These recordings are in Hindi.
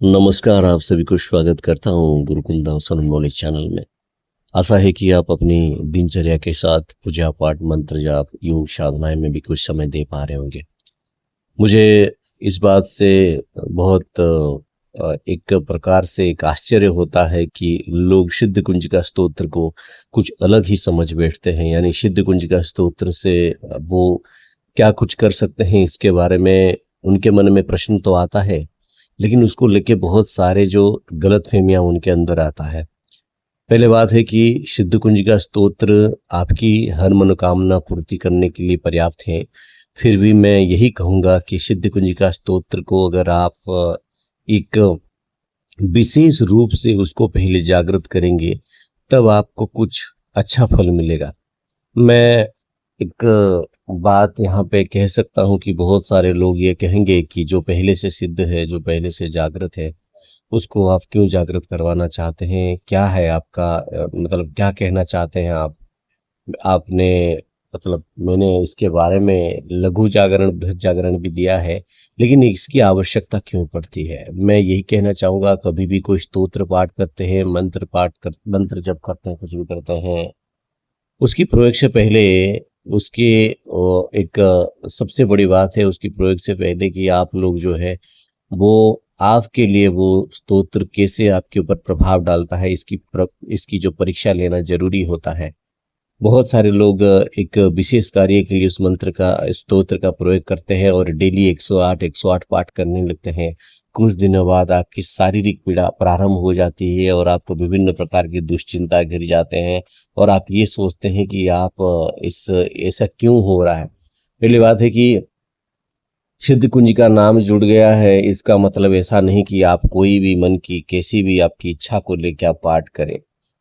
नमस्कार, आप सभी को स्वागत करता हूँ गुरुकुल दर्शन नॉलेज चैनल में। आशा है कि आप अपनी दिनचर्या के साथ पूजा पाठ, मंत्र जाप, योग साधनाएं में भी कुछ समय दे पा रहे होंगे। मुझे इस बात से बहुत एक प्रकार से एक आश्चर्य होता है कि लोग सिद्ध कुंजिका स्तोत्र को कुछ अलग ही समझ बैठते हैं। यानी सिद्ध कुंजिका स्तोत्र से वो क्या कुछ कर सकते हैं, इसके बारे में उनके मन में प्रश्न तो आता है, लेकिन उसको लेके बहुत सारे जो गलतफहमियां उनके अंदर आता है। पहले बात है कि सिद्ध कुंजिका स्तोत्र आपकी हर मनोकामना पूर्ति करने के लिए पर्याप्त है। फिर भी मैं यही कहूँगा कि सिद्ध कुंजिका स्तोत्र को अगर आप एक विशेष रूप से उसको पहले जागृत करेंगे, तब आपको कुछ अच्छा फल मिलेगा। मैं एक बात यहाँ पे कह सकता हूँ कि बहुत सारे लोग ये कहेंगे कि जो पहले से सिद्ध है, जो पहले से जागृत है, उसको आप क्यों जागृत करवाना चाहते हैं? क्या है आपका मतलब क्या कहना चाहते हैं आप? आपने मतलब मैंने इसके बारे में लघु जागरण, बृहद जागरण भी दिया है, लेकिन इसकी आवश्यकता क्यों पड़ती है? मैं यही कहना चाहूँगा, कभी भी कोई स्तोत्र पाठ करते हैं, मंत्र जप करते हैं, कुछ भी करते हैं, उसकी प्रयोग से पहले उसके एक सबसे बड़ी बात है उसकी प्रयोग से पहले कि आप लोग जो है वो आपके लिए वो स्तोत्र कैसे आपके ऊपर प्रभाव डालता है, इसकी जो परीक्षा लेना जरूरी होता है। बहुत सारे लोग एक विशेष कार्य के लिए उस मंत्र का, स्तोत्र का प्रयोग करते हैं और डेली 108 पाठ करने लगते हैं। कुछ दिनों बाद आपकी शारीरिक पीड़ा प्रारंभ हो जाती है और आपको विभिन्न प्रकार की दुश्चिंता घिर जाते हैं और आप ये सोचते हैं कि आप इस ऐसा क्यों हो रहा है। पहली बात है कि सिद्ध कुंज का नाम जुड़ गया है, इसका मतलब ऐसा नहीं कि आप कोई भी मन की कैसी भी आपकी इच्छा को लेकर आप पाठ करें।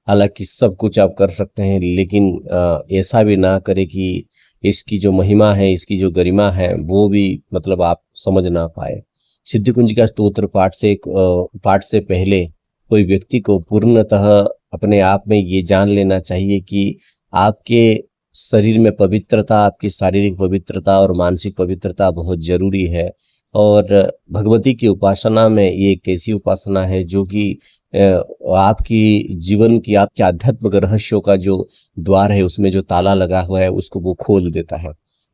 हालांकि सब कुछ आप कर सकते हैं, लेकिन ऐसा भी ना करें कि इसकी जो महिमा है, इसकी जो गरिमा है, वो भी मतलब आप समझ ना पाए। सिद्ध कुंज का स्तोत्र पाठ से पहले कोई व्यक्ति को पूर्णतः अपने आप में ये जान लेना चाहिए कि आपके शरीर में पवित्रता, आपकी शारीरिक पवित्रता और मानसिक पवित्रता बहुत जरूरी है। और भगवती की उपासना में ये एक ऐसी उपासना है जो कि आपकी जीवन की, आपके आध्यात्मिक रहस्यों का जो द्वार है, उसमें जो ताला लगा हुआ है, उसको वो खोल देता है।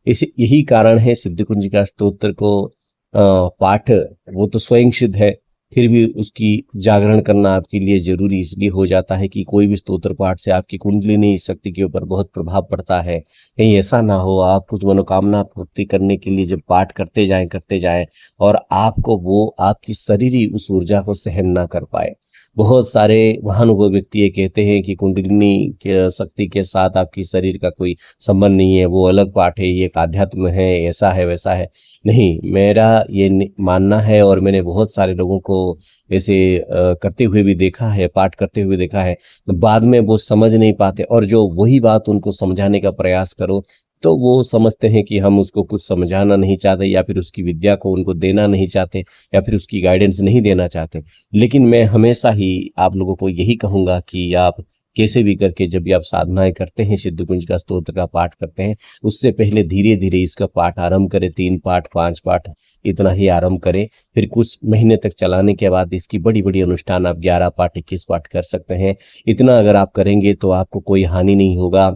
इस यही कारण है सिद्ध कुंजिका स्तोत्र को पाठ, वो तो स्वयं सिद्ध है, फिर भी उसकी जागरण करना आपके लिए जरूरी इसलिए हो जाता है कि कोई भी स्तोत्र पाठ से आपकी कुंडलिनी शक्ति के ऊपर बहुत प्रभाव पड़ता है। कहीं ऐसा ना हो आप कुछ मनोकामना पूर्ति करने के लिए जब पाठ करते जाएं और आपको वो आपकी शरीर ही उस ऊर्जा को सहन ना कर पाए। बहुत सारे महानुभव व्यक्ति ये कहते हैं कि कुंडलिनी के शक्ति के साथ आपकी शरीर का कोई संबंध नहीं है, वो अलग पाठ है, ये एक आध्यात्म है, ऐसा है वैसा है। नहीं, मेरा ये मानना है और मैंने बहुत सारे लोगों को ऐसे करते हुए भी देखा है, पाठ करते हुए देखा है। बाद में वो समझ नहीं पाते और जो वही बात उनको समझाने का प्रयास करो तो वो समझते हैं कि हम उसको कुछ समझाना नहीं चाहते, या फिर उसकी विद्या को उनको देना नहीं चाहते, या फिर उसकी गाइडेंस नहीं देना चाहते। लेकिन मैं हमेशा ही आप लोगों को यही कहूँगा कि आप कैसे भी करके जब भी आप साधनाएं करते हैं, सिद्ध कुंज का स्तोत्र का पाठ करते हैं, उससे पहले धीरे धीरे इसका पाठ आरंभ करें। 3 पाठ, 5 पाठ, इतना ही आरंभ करें। फिर कुछ महीने तक चलाने के बाद इसकी बड़ी बड़ी अनुष्ठान आप 11 पाठ, 21 पाठ कर सकते हैं। इतना अगर आप करेंगे तो आपको कोई हानि नहीं होगा।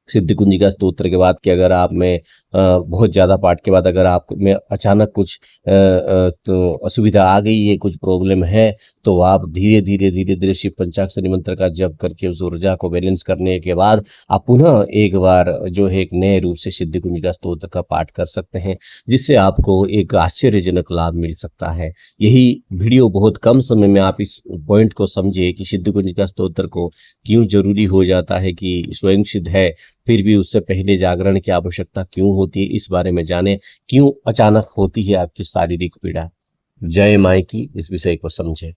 सिद्ध कुंजिका स्तोत्र के बाद कि अगर आप में बहुत ज़्यादा पाठ के बाद अगर आप में अचानक कुछ तो असुविधा आ गई है, कुछ प्रॉब्लम है, तो आप धीरे धीरे शिव पंचाक्षरी मंत्र का जप करके उस ऊर्जा को बैलेंस करने के बाद आप पुनः एक बार जो है एक नए रूप से सिद्ध कुंजिका स्तोत्र का पाठ कर सकते हैं, जिससे आपको एक आश्चर्यजनक लाभ मिल सकता है। यही वीडियो बहुत कम समय में आप इस पॉइंट को समझे कि सिद्ध कुंजिका स्तोत्र को क्यों जरूरी हो जाता है, कि स्वयं सिद्ध है फिर भी उससे पहले जागरण की आवश्यकता क्यों होती है, इस बारे में जाने। क्यों अचानक होती है आपकी शारीरिक पीड़ा, जय माई की, इस विषय को समझे।